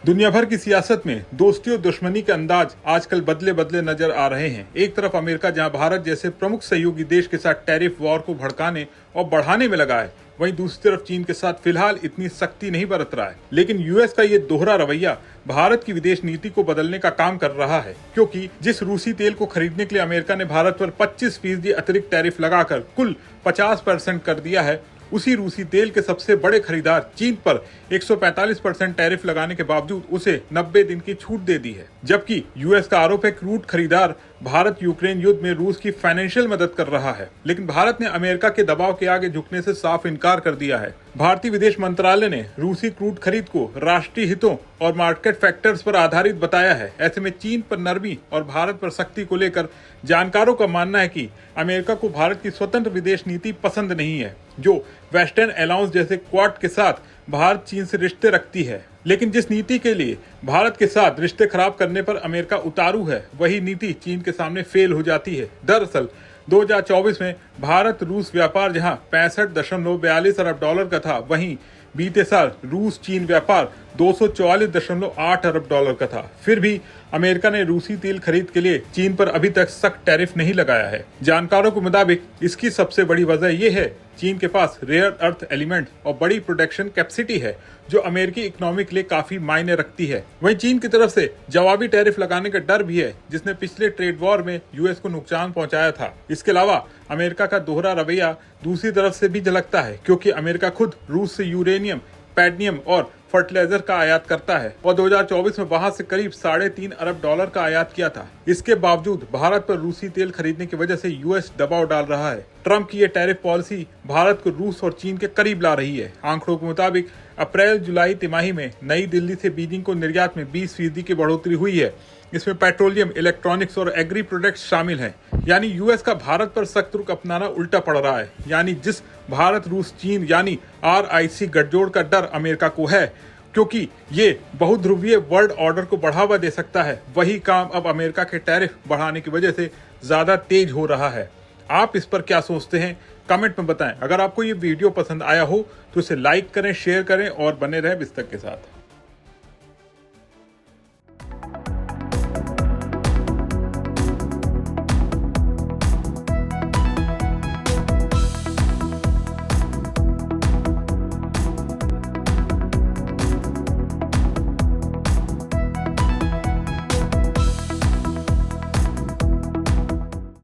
दुनिया भर की सियासत में दोस्ती और दुश्मनी के अंदाज आजकल बदले बदले नजर आ रहे हैं। एक तरफ अमेरिका जहां भारत जैसे प्रमुख सहयोगी देश के साथ टैरिफ वॉर को भड़काने और बढ़ाने में लगा है, वहीं दूसरी तरफ चीन के साथ फिलहाल इतनी सख्ती नहीं बरत रहा है। लेकिन यूएस का ये दोहरा रवैया भारत की विदेश नीति को बदलने का काम कर रहा है, क्योंकि जिस रूसी तेल को खरीदने के लिए अमेरिका ने भारत पर 25% अतिरिक्त टैरिफ लगाकर कुल 50% कर दिया है, उसी रूसी तेल के सबसे बड़े खरीदार चीन पर 145% टैरिफ लगाने के बावजूद उसे 90 दिन की छूट दे दी है। जबकि यूएस का आरोप है क्रूड खरीदार भारत यूक्रेन युद्ध में रूस की फाइनेंशियल मदद कर रहा है, लेकिन भारत ने अमेरिका के दबाव के आगे झुकने से साफ इनकार कर दिया है। भारतीय विदेश मंत्रालय ने रूसी क्रूड खरीद को राष्ट्रीय हितों और मार्केट फैक्टर्स पर आधारित बताया है। ऐसे में चीन पर नरमी और भारत पर सख्ती को लेकर जानकारों का मानना है कि अमेरिका को भारत की स्वतंत्र विदेश नीति पसंद नहीं है, जो वेस्टर्न अलाउंस जैसे क्वाड के साथ भारत चीन से रिश्ते रखती है। लेकिन जिस नीति के लिए भारत के साथ रिश्ते खराब करने पर अमेरिका उतारू है, वही नीति चीन के सामने फेल हो जाती है। दरअसल 2024 में भारत रूस व्यापार जहां 65.42 अरब डॉलर का था, वहीं बीते साल रूस चीन व्यापार 244.8 अरब डॉलर का था। फिर भी अमेरिका ने रूसी तेल खरीद के लिए चीन पर अभी तक सख्त टैरिफ नहीं लगाया है। जानकारों के मुताबिक इसकी सबसे बड़ी वजह यह है चीन के पास रेयर अर्थ एलिमेंट और बड़ी प्रोडक्शन कैपेसिटी है, जो अमेरिकी इकोनॉमी के लिए काफी मायने रखती है। वहीं चीन की तरफ से जवाबी टैरिफ लगाने का डर भी है, जिसने पिछले ट्रेड वॉर में यूएस को नुकसान पहुंचाया था। इसके अलावा अमेरिका का दोहरा रवैया दूसरी तरफ से भी झलकता है, क्योंकि अमेरिका खुद रूस से यूरेनियम, पैडमियम और फर्टिलाइजर का आयात करता है और 2024 में वहां से करीब 3.5 अरब डॉलर का आयात किया था। इसके बावजूद भारत पर रूसी तेल खरीदने की वजह से यूएस दबाव डाल रहा है। ट्रंप की यह टैरिफ पॉलिसी भारत को रूस और चीन के करीब ला रही है। आंकड़ों के मुताबिक अप्रैल जुलाई तिमाही में नई दिल्ली से बीजिंग को निर्यात में 20% की बढ़ोतरी हुई है। इसमें पेट्रोलियम, इलेक्ट्रॉनिक्स और एग्री प्रोडक्ट्स शामिल हैं। यानी यूएस का भारत पर सख्त रुख अपनाना उल्टा पड़ रहा है। यानी जिस भारत रूस चीन यानी RIC गठजोड़ का डर अमेरिका को है, क्योंकि ये बहुध्रुवीय वर्ल्ड ऑर्डर को बढ़ावा दे सकता है, वही काम अब अमेरिका के टैरिफ बढ़ाने की वजह से ज्यादा तेज हो रहा है। आप इस पर क्या सोचते हैं, कमेंट में बताएं। अगर आपको ये वीडियो पसंद आया हो तो इसे लाइक करें, शेयर करें और बने रहें बिस्तक के साथ।